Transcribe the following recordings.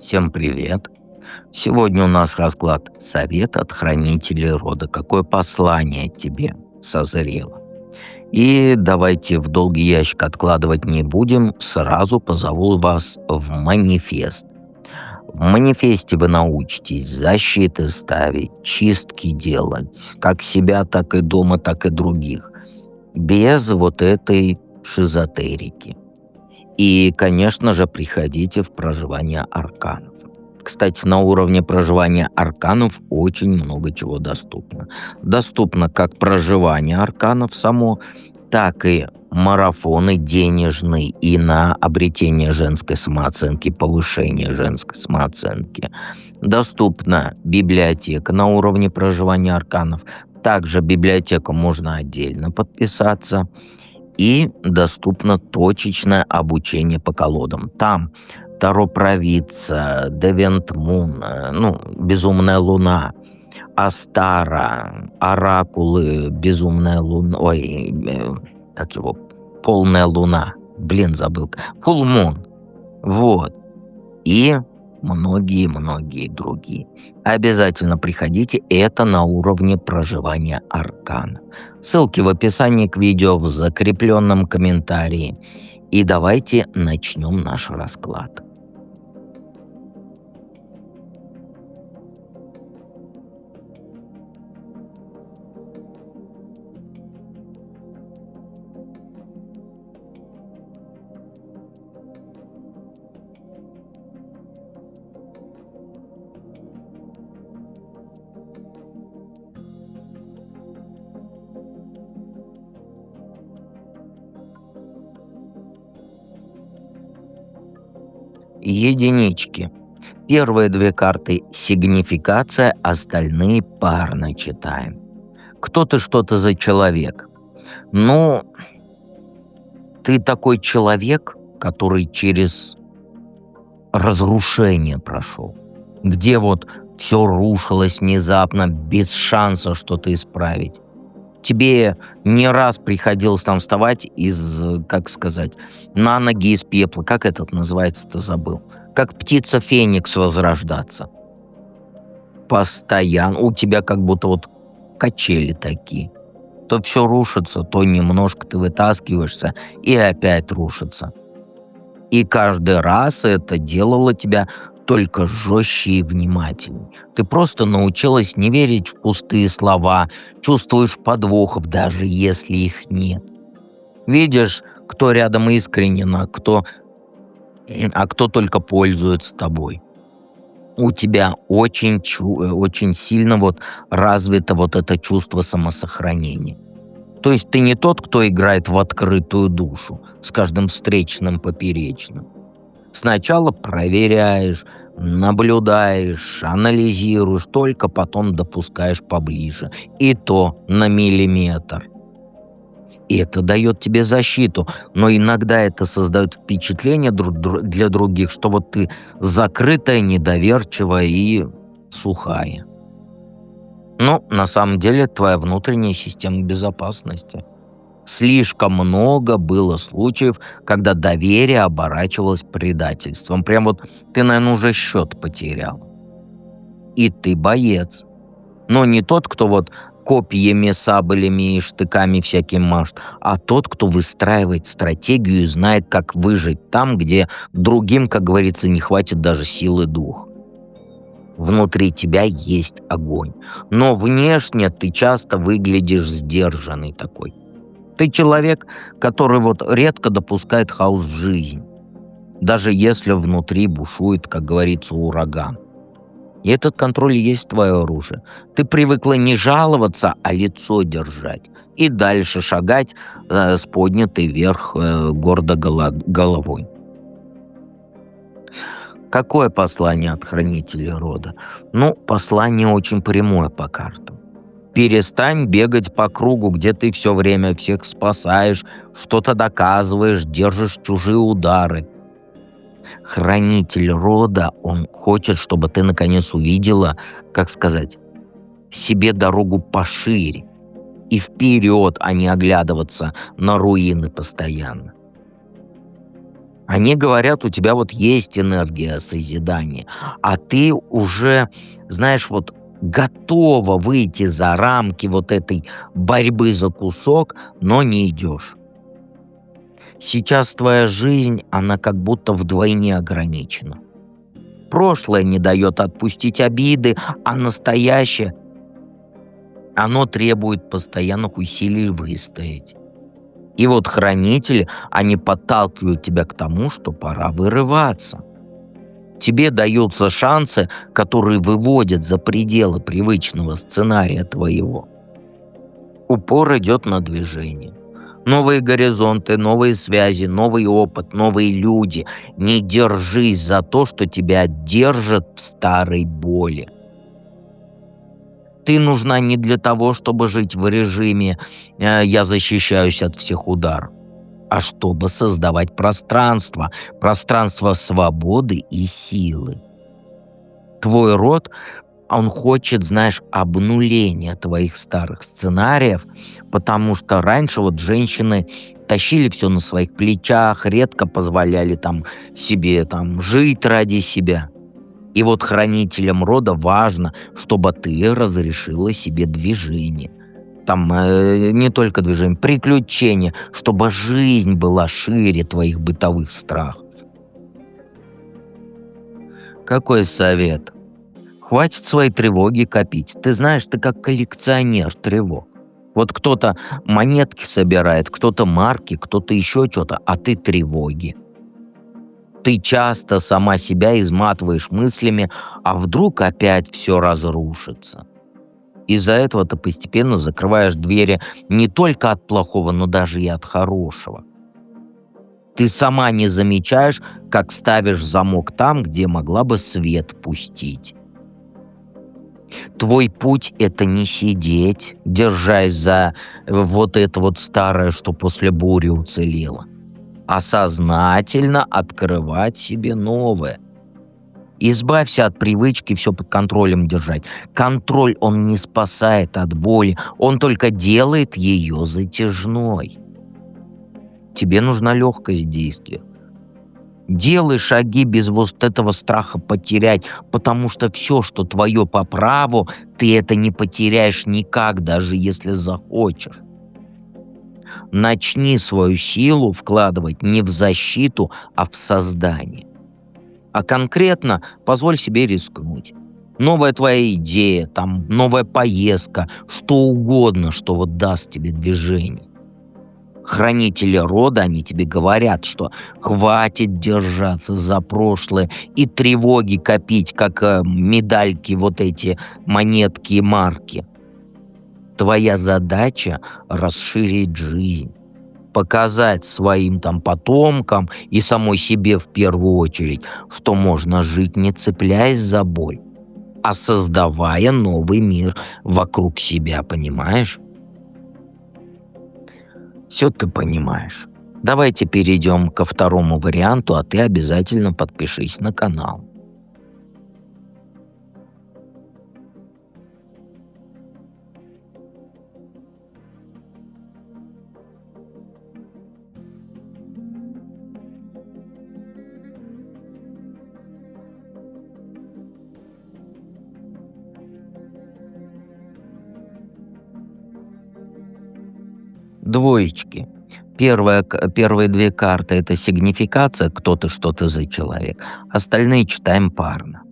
Всем привет! Сегодня у нас расклад «Совет от хранителей рода». Какое послание тебе созрело? И давайте в долгий ящик откладывать не будем, сразу позову вас в манифест. В манифесте вы научитесь защиты ставить, чистки делать, как себя, так и дома, так и других, без вот этой шизотерики. И, конечно же, приходите в проживание арканов. Кстати, на уровне проживания арканов очень много чего доступно. Доступно как проживание арканов само, так и марафоны денежные и на обретение женской самооценки, повышение женской самооценки. Доступна библиотека на уровне проживания арканов. Также библиотеку можно отдельно подписаться. И доступно точечное обучение по колодам. Там Таро Провидца, Девент Мун, Безумная Луна, Астара, Оракулы, Безумная Луна, как его, Полная Луна, забыл, Full Moon, вот, и многие-многие другие. Обязательно приходите, это на уровне проживания аркана. Ссылки в описании к видео, в закрепленном комментарии. И давайте начнем наш расклад. Единички. Первые две карты — сигнификация, остальные парно читаем. Кто ты, что ты за человек? Ну, ты такой человек, который через разрушение прошел, где вот все рушилось внезапно, без шанса что-то исправить. Тебе не раз приходилось там вставать как сказать, на ноги из пепла. Как этот называется-то, забыл. Как птица Феникс возрождаться. Постоянно. У тебя как будто вот качели такие. То все рушится, то немножко ты вытаскиваешься, и опять рушится. И каждый раз это делало тебя только жестче и внимательней. Ты просто научилась не верить в пустые слова, чувствуешь подвохов, даже если их нет. Видишь, кто рядом искренен, а кто только пользуется тобой. У тебя очень сильно вот развито вот это чувство самосохранения. То есть ты не тот, кто играет в открытую душу, с каждым встречным поперечным. Сначала проверяешь, наблюдаешь, анализируешь, только потом допускаешь поближе. И то на миллиметр. И это дает тебе защиту, но иногда это создает впечатление для других, что вот ты закрытая, недоверчивая и сухая. Но на самом деле это твоя внутренняя система безопасности. Слишком много было случаев, когда доверие оборачивалось предательством. Прям вот ты, наверное, уже счет потерял. И ты боец. Но не тот, кто вот копьями, саблями и штыками всяким машет, а тот, кто выстраивает стратегию и знает, как выжить там, где другим, как говорится, не хватит даже силы духа. Внутри тебя есть огонь. Но внешне ты часто выглядишь сдержанный такой. Ты человек, который вот редко допускает хаос в жизнь, даже если внутри бушует, как говорится, ураган. И этот контроль и есть твое оружие. Ты привыкла не жаловаться, а лицо держать. И дальше шагать с поднятой вверх гордо головой. Какое послание от хранителей рода? Послание очень прямое по картам. Перестань бегать по кругу, где ты все время всех спасаешь, что-то доказываешь, держишь чужие удары. Хранитель рода, он хочет, чтобы ты наконец увидела, как сказать, себе дорогу пошире и вперед, а не оглядываться на руины постоянно. Они говорят, у тебя вот есть энергия созидания, а ты уже, знаешь, вот готова выйти за рамки вот этой борьбы за кусок, но не идешь. Сейчас твоя жизнь, она как будто вдвойне ограничена. Прошлое не дает отпустить обиды, а настоящее, оно требует постоянных усилий выстоять. И вот хранители, они подталкивают тебя к тому, что пора вырываться. Тебе даются шансы, которые выводят за пределы привычного сценария твоего. Упор идет на движение. Новые горизонты, новые связи, новый опыт, новые люди. Не держись за то, что тебя держит в старой боли. Ты нужна не для того, чтобы жить в режиме «я защищаюсь от всех ударов», а чтобы создавать пространство, пространство свободы и силы. Твой род, он хочет, знаешь, обнуления твоих старых сценариев, потому что раньше вот женщины тащили все на своих плечах, редко позволяли там себе там жить ради себя. И вот хранителям рода важно, чтобы ты разрешила себе движение. Там не только движение, приключения, чтобы жизнь была шире твоих бытовых страхов. Какой совет? Хватит свои тревоги копить. Ты знаешь, ты как коллекционер тревог. Вот кто-то монетки собирает, кто-то марки, кто-то еще что-то, а ты тревоги. Ты часто сама себя изматываешь мыслями, а вдруг опять все разрушится. Из-за этого ты постепенно закрываешь двери не только от плохого, но даже и от хорошего. Ты сама не замечаешь, как ставишь замок там, где могла бы свет пустить. Твой путь — это не сидеть, держась за вот это вот старое, что после бури уцелело, а сознательно открывать себе новое. Избавься от привычки все под контролем держать. Контроль, он не спасает от боли, он только делает ее затяжной. Тебе нужна легкость действия. Делай шаги без вот этого страха потерять, потому что все, что твое по праву, ты это не потеряешь никак, даже если захочешь. Начни свою силу вкладывать не в защиту, а в создание. А конкретно позволь себе рискнуть. Новая твоя идея, там, новая поездка, что угодно, что вот даст тебе движение. Хранители рода, они тебе говорят, что хватит держаться за прошлое и тревоги копить, как медальки, вот эти монетки и марки. Твоя задача — расширить жизнь, показать своим там потомкам и самой себе в первую очередь, что можно жить, не цепляясь за боль, а создавая новый мир вокруг себя, понимаешь? Все ты понимаешь. Давайте перейдем ко второму варианту, а ты обязательно подпишись на канал. Двоечки. Первые две карты — это сигнификация, кто ты, что ты за человек. Остальные читаем парно.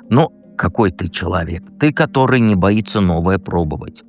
Ну, какой ты человек? Ты, который не боится новое пробовать.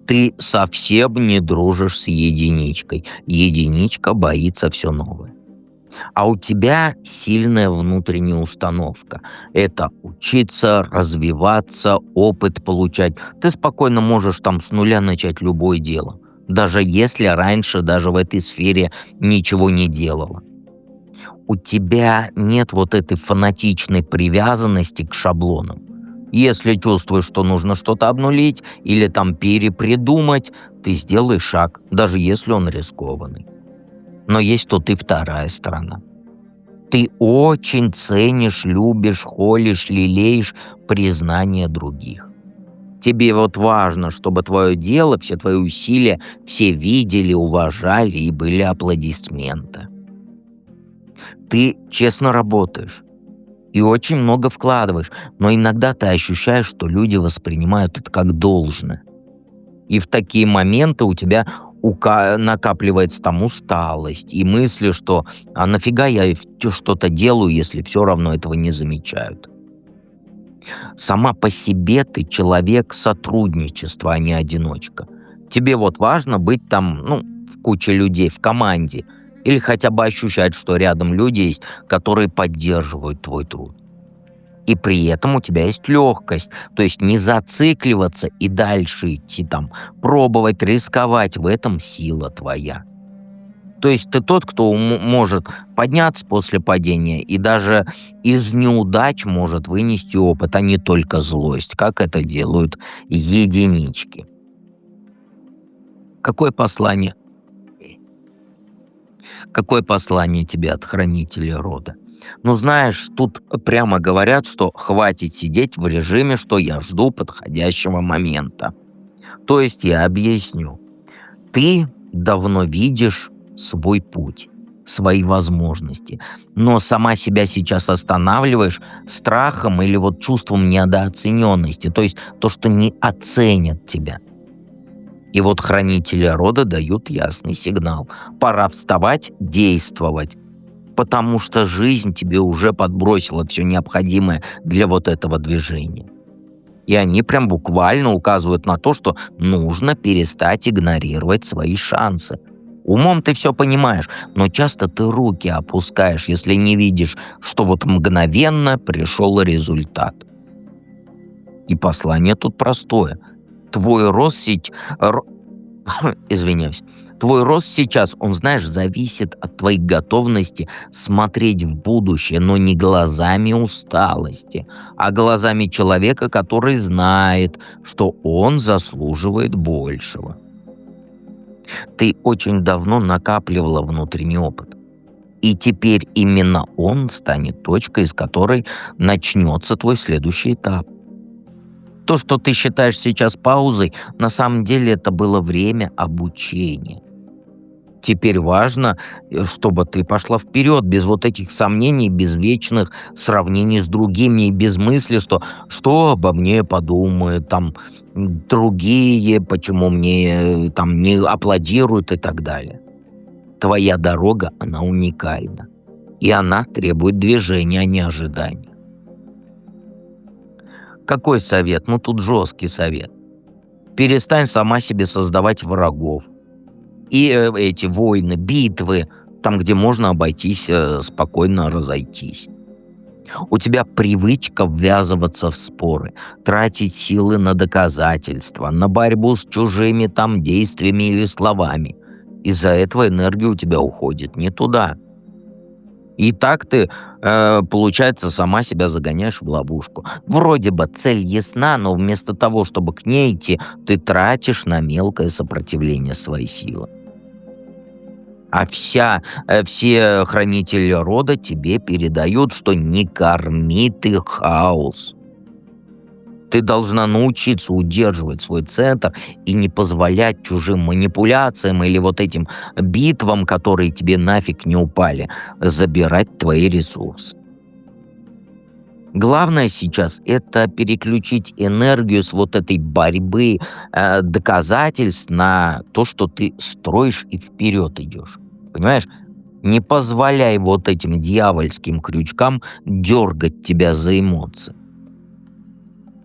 Ты совсем не дружишь с единичкой. Единичка боится все новое. А у тебя сильная внутренняя установка. Это учиться, развиваться, опыт получать. Ты спокойно можешь там с нуля начать любое дело. Даже если раньше даже в этой сфере ничего не делала. У тебя нет вот этой фанатичной привязанности к шаблонам. Если чувствуешь, что нужно что-то обнулить или там перепридумать, ты сделай шаг, даже если он рискованный. Но есть тут и вторая сторона. Ты очень ценишь, любишь, холишь, лелеешь признание других. Тебе вот важно, чтобы твое дело, все твои усилия все видели, уважали и были аплодисменты. Ты честно работаешь и очень много вкладываешь, но иногда ты ощущаешь, что люди воспринимают это как должное. И в такие моменты у тебя накапливается там усталость и мысли, что «а нафига я что-то делаю, если все равно этого не замечают». Сама по себе ты человек сотрудничества, а не одиночка. Тебе вот важно быть там, ну, в куче людей, в команде, или хотя бы ощущать, что рядом люди есть, которые поддерживают твой труд. И при этом у тебя есть легкость, то есть не зацикливаться и дальше идти там, пробовать, рисковать, в этом сила твоя. То есть ты тот, кто может подняться после падения и даже из неудач может вынести опыт, а не только злость, как это делают единички. Какое послание, какое послание тебе от хранителя рода? Ну, знаешь, тут прямо говорят, что хватит сидеть в режиме, что я жду подходящего момента. То есть я объясню. Ты давно видишь свой путь, свои возможности, но сама себя сейчас останавливаешь страхом или вот чувством недооцененности, то есть то, что не оценят тебя. И вот хранители рода дают ясный сигнал. Пора вставать, действовать, потому что жизнь тебе уже подбросила все необходимое для вот этого движения. И они прям буквально указывают на то, что нужно перестать игнорировать свои шансы. Умом ты все понимаешь, но часто ты руки опускаешь, если не видишь, что вот мгновенно пришел результат. И послание тут простое. Твой рост извиняюсь. Твой рост сейчас, он, знаешь, зависит от твоей готовности смотреть в будущее, но не глазами усталости, а глазами человека, который знает, что он заслуживает большего. Ты очень давно накапливала внутренний опыт. И теперь именно он станет точкой, из которой начнется твой следующий этап. То, что ты считаешь сейчас паузой, на самом деле это было время обучения. Теперь важно, чтобы ты пошла вперед, без вот этих сомнений, без вечных сравнений с другими и без мысли, что обо мне подумают, там, другие, почему мне там не аплодируют и так далее. Твоя дорога, она уникальна. И она требует движения, а не ожидания. Какой совет? Ну, тут жесткий совет. Перестань сама себе создавать врагов. И эти войны, битвы, там, где можно обойтись, спокойно разойтись. У тебя привычка ввязываться в споры, тратить силы на доказательства, на борьбу с чужими там действиями или словами. Из-за этого энергия у тебя уходит не туда. И так ты, получается, сама себя загоняешь в ловушку. Вроде бы цель ясна, но вместо того, чтобы к ней идти, ты тратишь на мелкое сопротивление свои силы. А все хранители рода тебе передают, что не корми ты хаос. Ты должна научиться удерживать свой центр и не позволять чужим манипуляциям или вот этим битвам, которые тебе нафиг не упали, забирать твои ресурсы. Главное сейчас — это переключить энергию с вот этой борьбы, доказательств на то, что ты строишь и вперед идешь. Понимаешь? Не позволяй вот этим дьявольским крючкам дергать тебя за эмоции.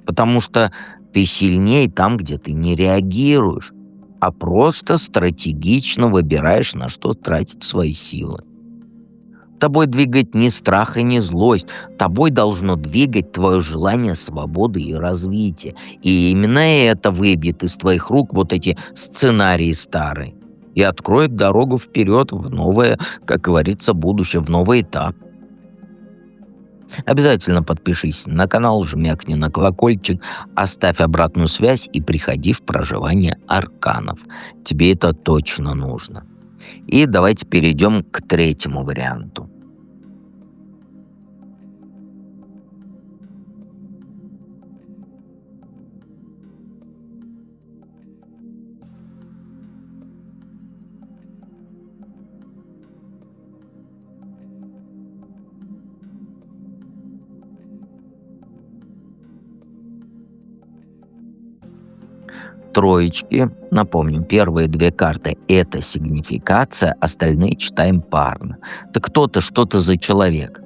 Потому что ты сильнее там, где ты не реагируешь, а просто стратегично выбираешь, на что тратить свои силы. Тобой двигает не страх и не злость. Тобой должно двигать твое желание свободы и развития. И именно это выбьет из твоих рук вот эти сценарии старые и откроет дорогу вперед в новое, как говорится, будущее, в новый этап. Обязательно подпишись на канал, жмякни на колокольчик, оставь обратную связь и приходи в проживание арканов. Тебе это точно нужно. И давайте перейдем к третьему варианту. Троечки, напомню, первые две карты — это сигнификация, остальные читаем парно. Так кто ты, что ты за человек?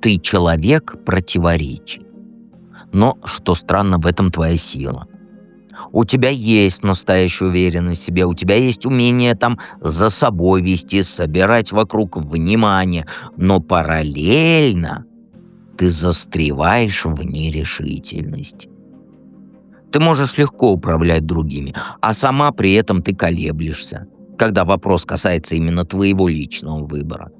Ты человек противоречий. Но, что странно, в этом твоя сила. У тебя есть настоящая уверенность в себе, у тебя есть умение там за собой вести, собирать вокруг внимание, но параллельно ты застреваешь в нерешительности. Ты можешь легко управлять другими, а сама при этом ты колеблешься, когда вопрос касается именно твоего личного выбора.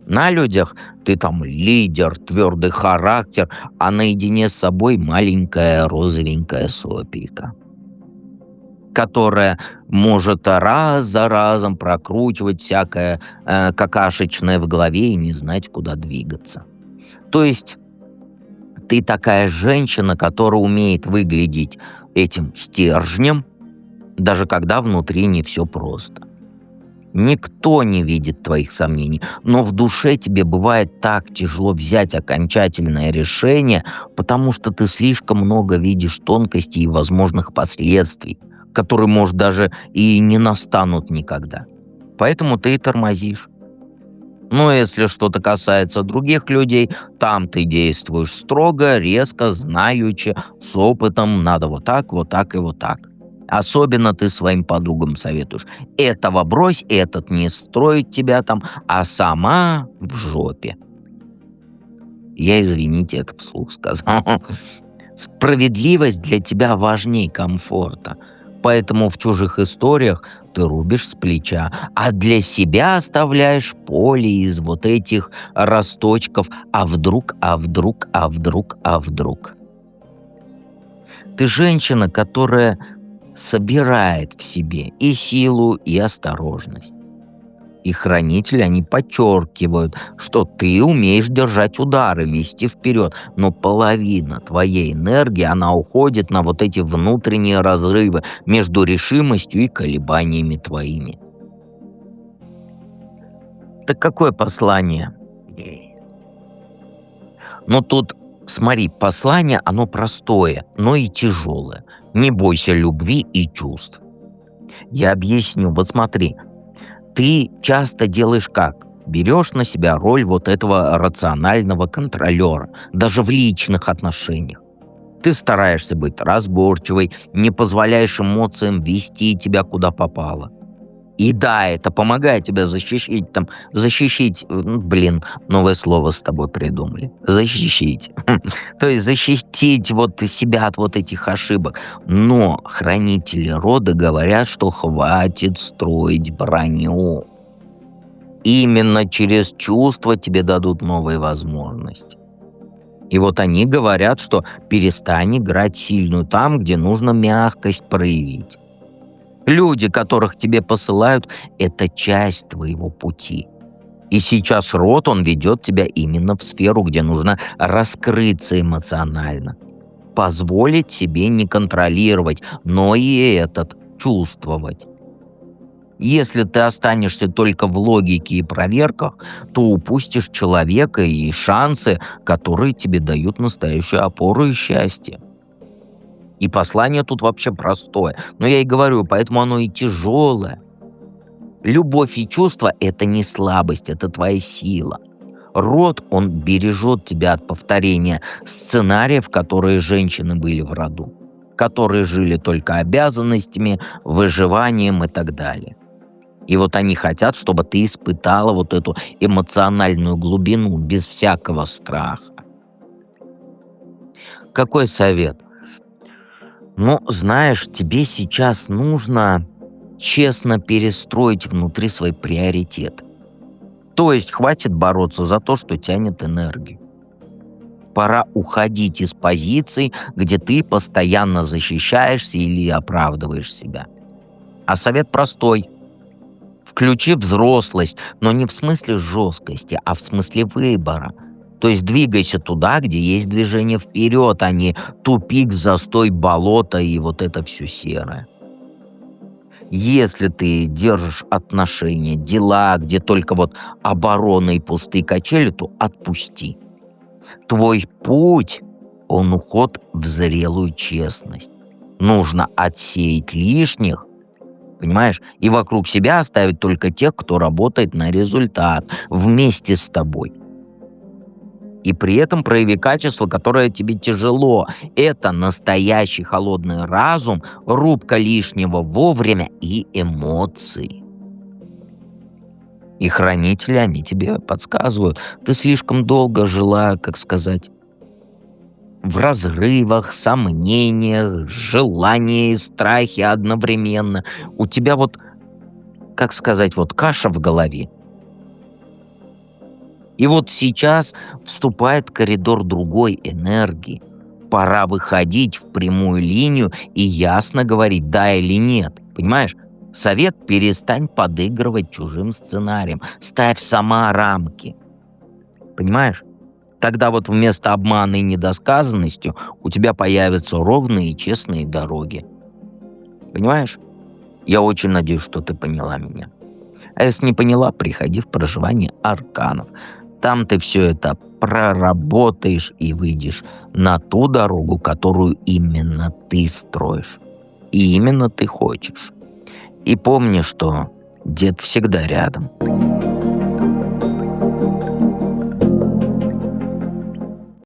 На людях ты там лидер, твердый характер, а наедине с собой маленькая розовенькая сопелька, которая может раз за разом прокручивать всякое какашечное в голове и не знать, куда двигаться. То есть ты такая женщина, которая умеет выглядеть этим стержнем, даже когда внутри не все просто. Никто не видит твоих сомнений, но в душе тебе бывает так тяжело взять окончательное решение, потому что ты слишком много видишь тонкостей и возможных последствий, которые, может, даже и не настанут никогда. Поэтому ты и тормозишь. Но если что-то касается других людей, там ты действуешь строго, резко, знаючи, с опытом, надо вот так, вот так и вот так. Особенно ты своим подругам советуешь: этого брось, этот не строит тебя там, а сама в жопе. Я, извините, это вслух сказал. Справедливость для тебя важнее комфорта. Поэтому в чужих историях ты рубишь с плеча, а для себя оставляешь поле из вот этих росточков. А вдруг, а вдруг, а вдруг, а вдруг. Ты женщина, которая собирает в себе и силу, и осторожность. И хранители, они подчеркивают, что ты умеешь держать удары, вести вперед, но половина твоей энергии, она уходит на вот эти внутренние разрывы между решимостью и колебаниями твоими. Так какое послание? Ну тут, смотри, послание, оно простое, но и тяжелое. Не бойся любви и чувств. Я объясню, вот смотри. Ты часто делаешь как? Берешь на себя роль вот этого рационального контролера, даже в личных отношениях. Ты стараешься быть разборчивой, не позволяешь эмоциям вести тебя куда попало. И да, это помогает тебя защищать, новое слово с тобой придумали. Защищить. То есть защитить вот себя от вот этих ошибок. Но хранители рода говорят, что хватит строить броню. Именно через чувства тебе дадут новые возможности. И вот они говорят, что перестань играть сильную там, где нужно мягкость проявить. Люди, которых тебе посылают, это часть твоего пути. И сейчас род, он ведет тебя именно в сферу, где нужно раскрыться эмоционально. Позволить себе не контролировать, но и чувствовать. Если ты останешься только в логике и проверках, то упустишь человека и шансы, которые тебе дают настоящую опору и счастье. И послание тут вообще простое. Но я и говорю, поэтому оно и тяжелое. Любовь и чувство — это не слабость, это твоя сила. Род, он бережет тебя от повторения сценариев, которые женщины были в роду, которые жили только обязанностями, выживанием и так далее. И вот они хотят, чтобы ты испытала вот эту эмоциональную глубину без всякого страха. Какой совет? Ну, знаешь, тебе сейчас нужно честно перестроить внутри свои приоритеты. То есть хватит бороться за то, что тянет энергию. Пора уходить из позиций, где ты постоянно защищаешься или оправдываешь себя. А совет простой. Включи взрослость, но не в смысле жесткости, а в смысле выбора. То есть двигайся туда, где есть движение вперед, а не тупик, застой, болото и вот это все серое. Если ты держишь отношения, дела, где только вот оборона и пустые качели, то отпусти. Твой путь, он уход в зрелую честность. нужно отсеять лишних, понимаешь, и вокруг себя оставить только тех, кто работает на результат вместе с тобой. И при этом прояви качество, которое тебе тяжело. Это настоящий холодный разум, рубка лишнего вовремя и эмоции. И хранители, они тебе подсказывают. Ты слишком долго жила, как сказать, в разрывах, сомнениях, желании и страхе одновременно. У тебя вот, как сказать, вот каша в голове. И вот сейчас вступает в коридор другой энергии. Пора выходить в прямую линию и ясно говорить «да» или «нет». Понимаешь? Совет: перестань подыгрывать чужим сценариям. Ставь сама рамки. Понимаешь? Тогда вот вместо обмана и недосказанностью у тебя появятся ровные и честные дороги. Понимаешь? Я очень надеюсь, что ты поняла меня. А если не поняла, приходи в проживание арканов. Там ты все это проработаешь и выйдешь на ту дорогу, которую именно ты строишь. И именно ты хочешь. И помни, что дед всегда рядом.